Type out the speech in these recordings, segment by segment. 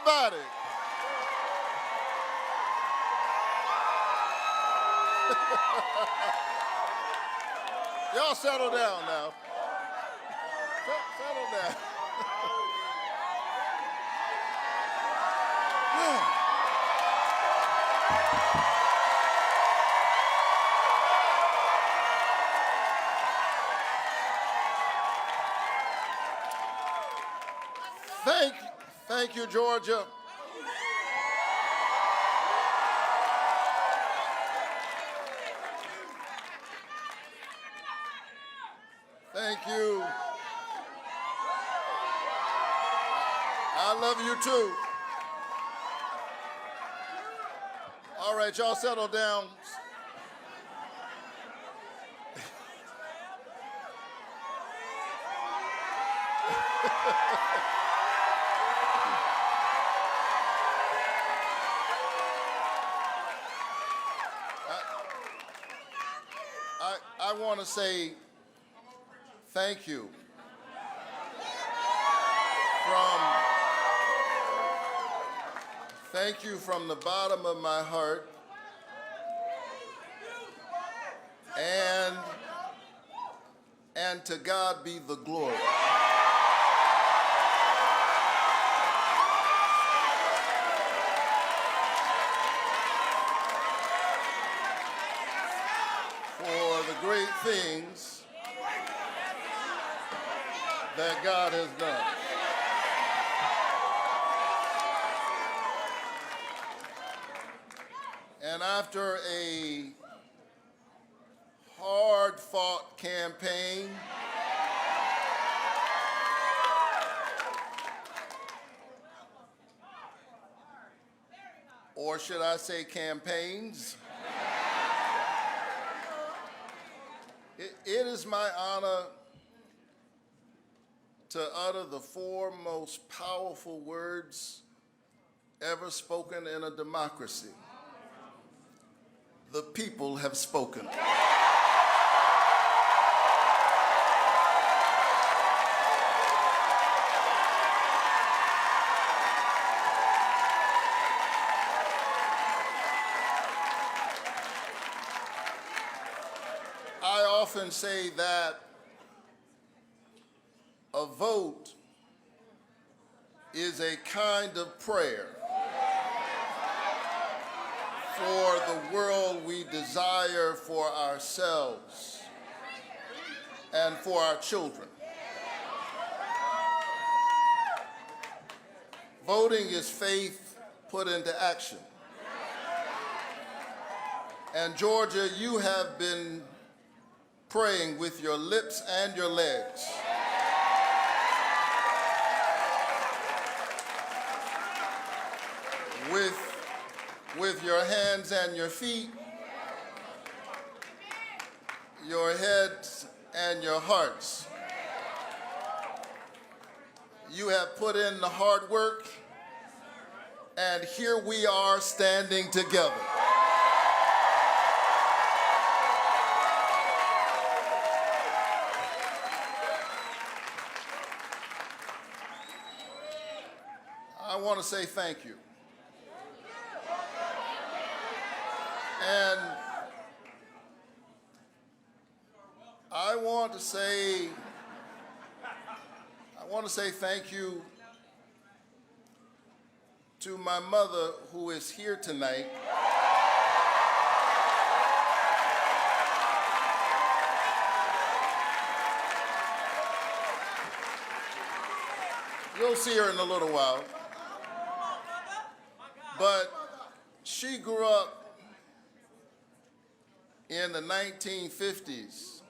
everybody. Y'all settle down now. Settle down. Thank you, Georgia. Thank you. I love you too. All right, y'all settle down. I want to say thank you from the bottom of my heart, and to God be the glory. For the great things that God has done. And after a hard-fought campaign, or should I say campaigns, it is my honor to utter the four most powerful words ever spoken in a democracy. The people have spoken. I often say that a vote is a kind of prayer for the world we desire for ourselves and for our children. Voting is faith put into action. And Georgia, you have been praying with your lips and your legs. With your hands and your feet, your heads and your hearts. You have put in the hard work, and here we are standing together. I want to say thank you. And I want to say thank you to my mother, who is here tonight. You'll see her in a little while. But she grew up in the 1950s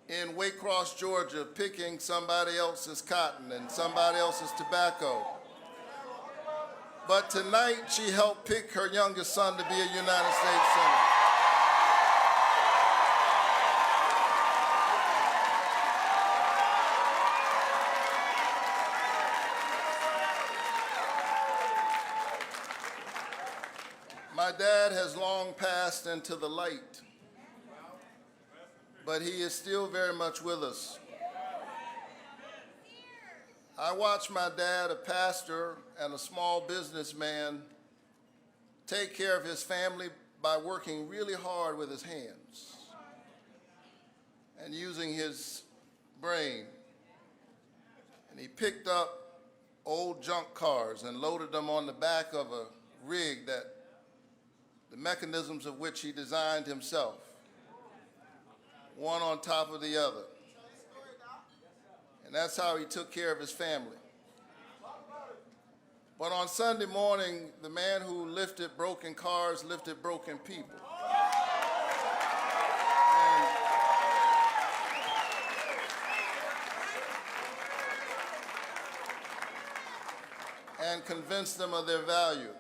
in Waycross, Georgia, picking somebody else's cotton and somebody else's tobacco. But tonight, she helped pick her youngest son to be a United States Senator. My dad has long passed into the light, but he is still very much with us. I watched my dad, a pastor and a small businessman, take care of his family by working really hard with his hands and using his brain. And he picked up old junk cars and loaded them on the back of a rig that the mechanisms of which he designed himself, one on top of the other. And that's how he took care of his family. But on Sunday morning, the man who lifted broken cars lifted broken people. And convinced them of their value.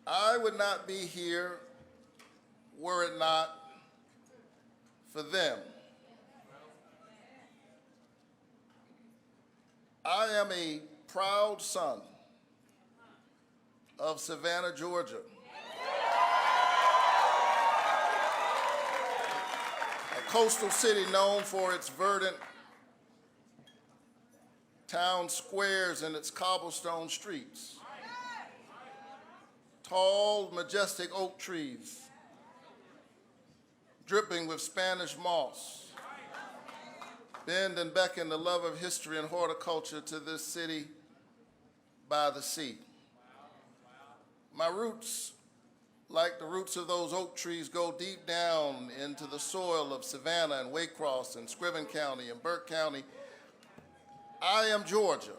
I would not be here were it not for them. I am a proud son of Savannah, Georgia, a coastal city known for its verdant town squares and its cobblestone streets, tall, majestic oak trees, dripping with Spanish moss, bend and beckon the love of history and horticulture to this city by the sea. My roots, like the roots of those oak trees, go deep down into the soil of Savannah and Waycross and Scriven County and Burke County. I am Georgia.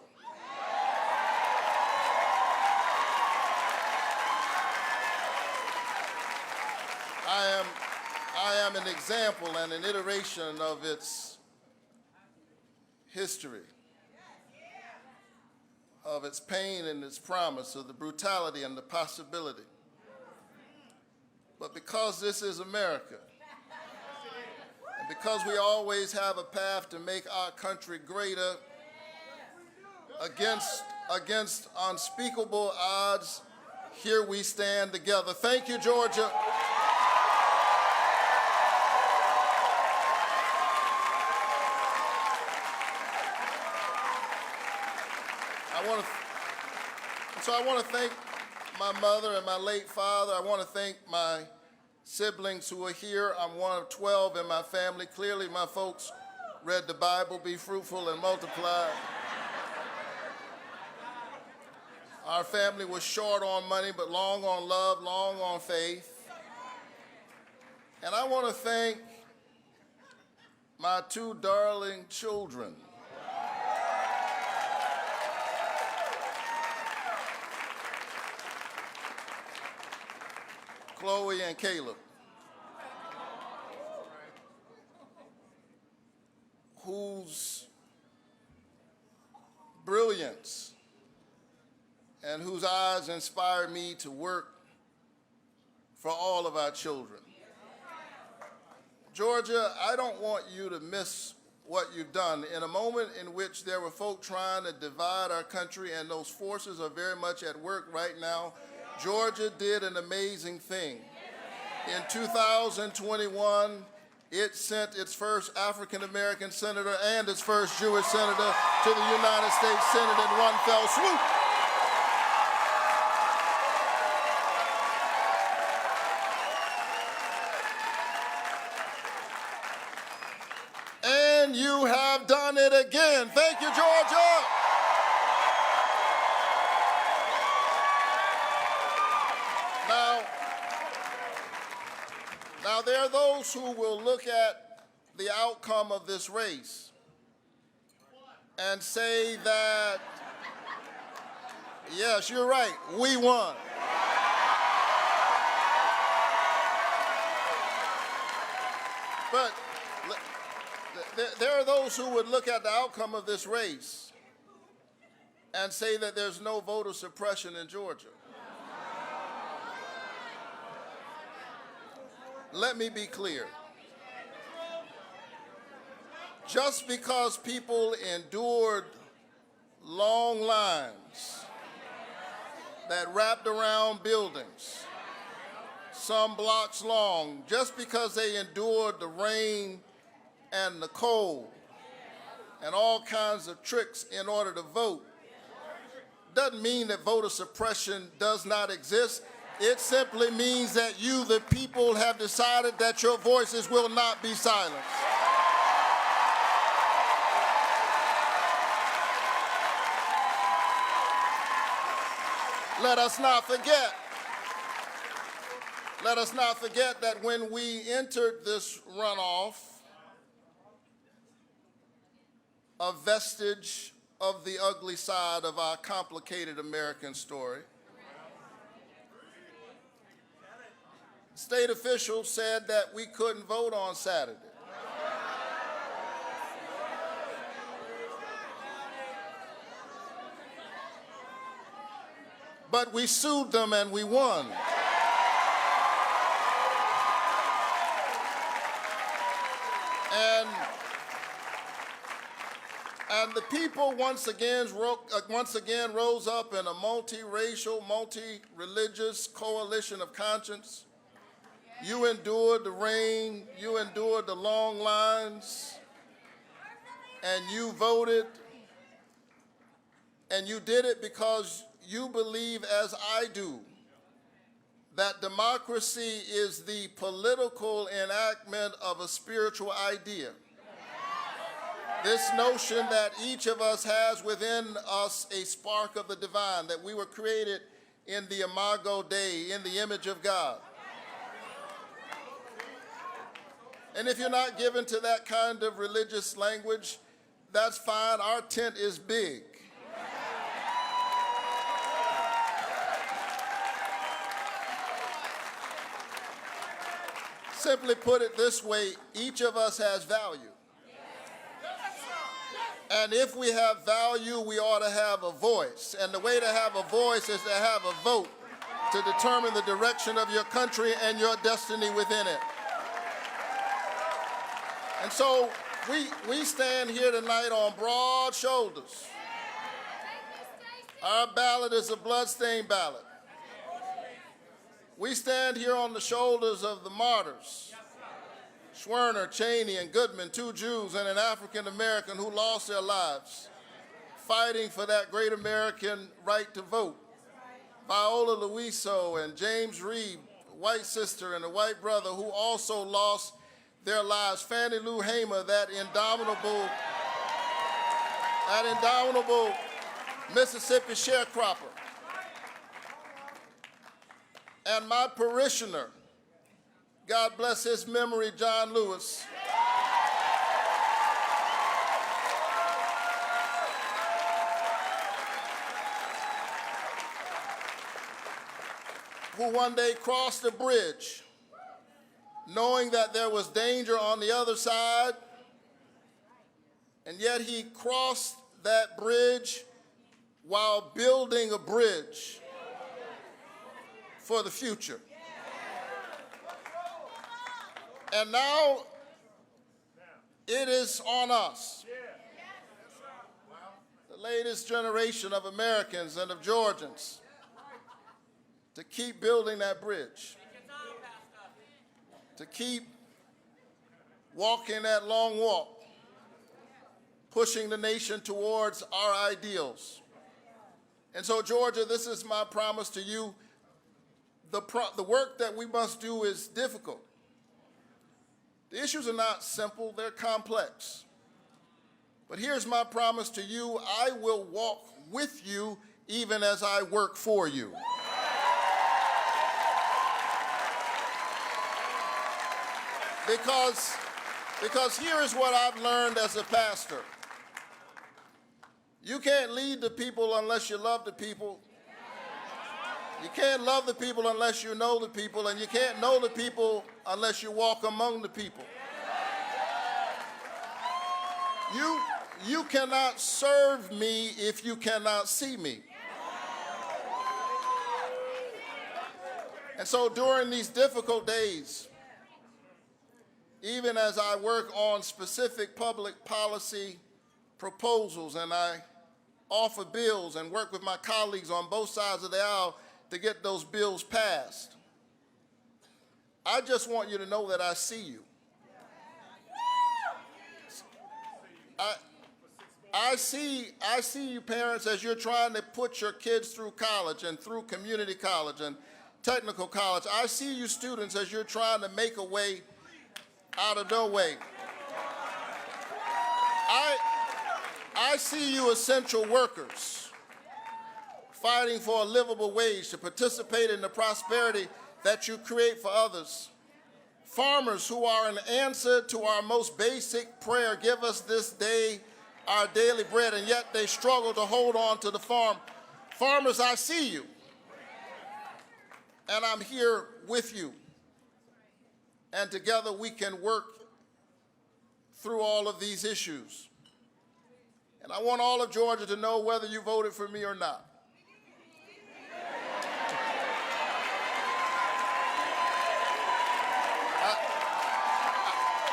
I am an example and an iteration of its history, of its pain and its promise, of the brutality and the possibility. But because this is America, and because we always have a path to make our country greater against unspeakable odds, here we stand together. Thank you, Georgia. I want to thank my mother and my late father. I want to thank my siblings who are here. I'm one of 12 in my family. Clearly, my folks read the Bible, be fruitful and multiply. Our family was short on money, but long on love, long on faith. And I want to thank my two darling children, Chloe and Caleb, whose brilliance and whose eyes inspired me to work for all of our children. Georgia, I don't want you to miss what you've done. In a moment in which there were folk trying to divide our country, and those forces are very much at work right now, Georgia did an amazing thing. In 2021, it sent its first African-American senator and its first Jewish senator to the United States Senate in one fell swoop. And you have done it again. Thank you, Georgia. Now, there are those who will look at the outcome of this race and say that, yes, you're right, we won. But there are those who would look at the outcome of this race and say that there's no voter suppression in Georgia. Let me be clear. Just because people endured long lines that wrapped around buildings, some blocks long, just because they endured the rain and the cold and all kinds of tricks in order to vote doesn't mean that voter suppression does not exist. It simply means that you, the people, have decided that your voices will not be silenced. Let us not forget that when we entered this runoff, a vestige of the ugly side of our complicated American story, state officials said that we couldn't vote on Saturday. But we sued them and we won. And the people once again rose up in a multiracial, multi-religious coalition of conscience. You endured the rain, you endured the long lines, and you voted, and you did it because you believe, as I do, that democracy is the political enactment of a spiritual idea. This notion that each of us has within us a spark of the divine, that we were created in the imago Dei, in the image of God. And if you're not given to that kind of religious language, that's fine. Our tent is big. Simply put it this way, each of us has value. And if we have value, we ought to have a voice. And the way to have a voice is to have a vote to determine the direction of your country and your destiny within it. And so we stand here tonight on broad shoulders. Our ballot is a bloodstained ballot. We stand here on the shoulders of the martyrs, Schwerner, Cheney, and Goodman, two Jews and an African American who lost their lives fighting for that great American right to vote. Viola Luiso and James Reed, a white sister and a white brother who also lost their lives. Fannie Lou Hamer, that indomitable Mississippi sharecropper. And my parishioner, God bless his memory, John Lewis, who one day crossed a bridge knowing that there was danger on the other side, and yet he crossed that bridge while building a bridge for the future. And now it is on us, the latest generation of Americans and of Georgians, to keep building that bridge, to keep walking that long walk, pushing the nation towards our ideals. And so, Georgia, this is my promise to you. The work that we must do is difficult. The issues are not simple, they're complex. But here's my promise to you: I will walk with you even as I work for you. Because here is what I've learned as a pastor. You can't lead the people unless you love the people. You can't love the people unless you know the people, and you can't know the people unless you walk among the people. You cannot serve me if you cannot see me. And so during these difficult days, even as I work on specific public policy proposals and I offer bills and work with my colleagues on both sides of the aisle to get those bills passed, I just want you to know that I see you. I see you parents as you're trying to put your kids through college and through community college and technical college. I see you students as you're trying to make a way out of no way. I see you essential workers fighting for a livable wage to participate in the prosperity that you create for others. Farmers who are an answer to our most basic prayer, give us this day our daily bread, and yet they struggle to hold on to the farm. Farmers, I see you, and I'm here with you. And together we can work through all of these issues. And I want all of Georgia to know whether you voted for me or not.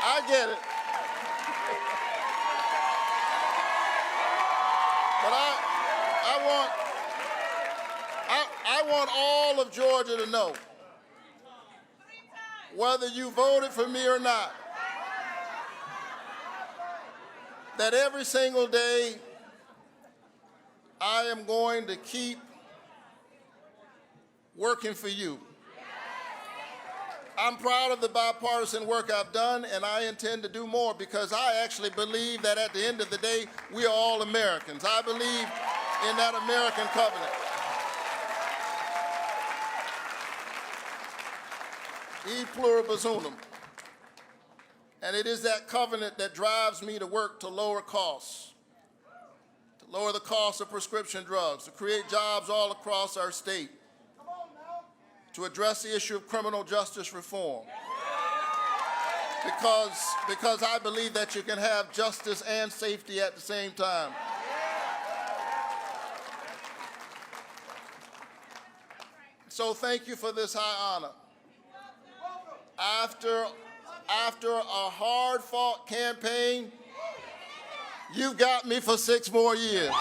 I get it. But I want all of Georgia to know, whether you voted for me or not, that every single day I am going to keep working for you. I'm proud of the bipartisan work I've done, and I intend to do more because I actually believe that at the end of the day, we are all Americans. I believe in that American covenant. E pluribus unum. And it is that covenant that drives me to work to lower costs, to lower the cost of prescription drugs, to create jobs all across our state, to address the issue of criminal justice reform. Because I believe that you can have justice and safety at the same time. So thank you for this high honor. After a hard-fought campaign, you got me for 6 more years.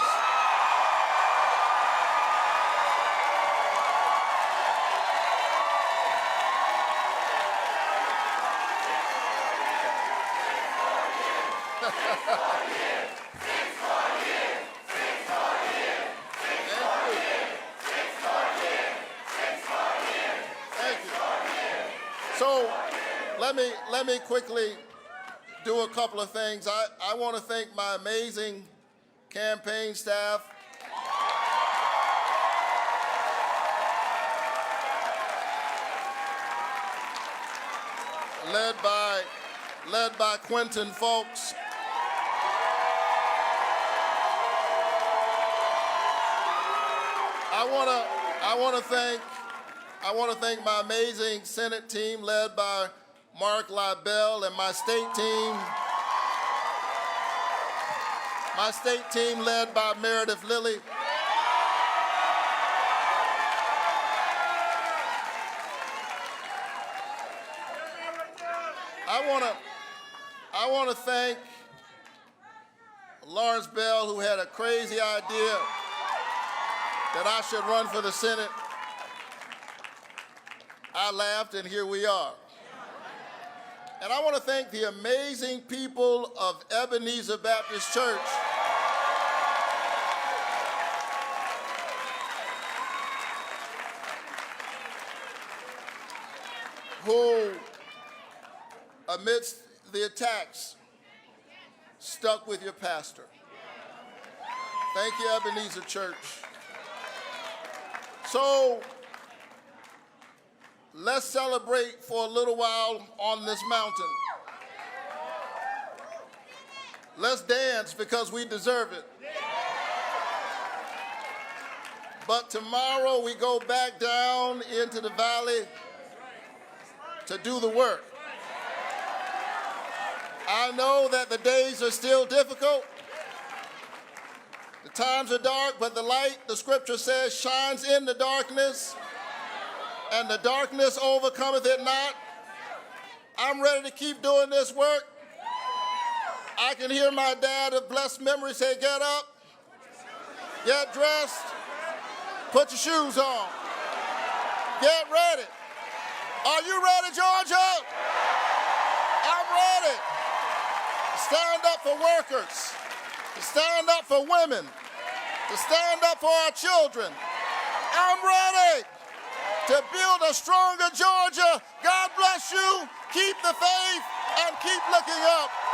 So let me quickly do a couple of things. I want to thank my amazing campaign staff. Led by Quentin Folks. I want to thank my amazing Senate team led by Mark Libel and my state team led by Meredith Lilly. I want to thank Lawrence Bell, who had a crazy idea that I should run for the Senate. I laughed, and here we are. And I want to thank the amazing people of Ebenezer Baptist Church who, amidst the attacks, stuck with your pastor. Thank you, Ebenezer Church. So let's celebrate for a little while on this mountain. Let's dance because we deserve it. But tomorrow we go back down into the valley to do the work. I know that the days are still difficult. The times are dark, but the light, the scripture says, shines in the darkness, and the darkness overcometh it not. I'm ready to keep doing this work. I can hear my dad of blessed memory say, get up, get dressed, put your shoes on, get ready. Are you ready, Georgia? I'm ready. Stand up for workers. to stand up for women, to stand up for our children. I'm ready to build a stronger Georgia. God bless you. Keep the faith and keep looking up.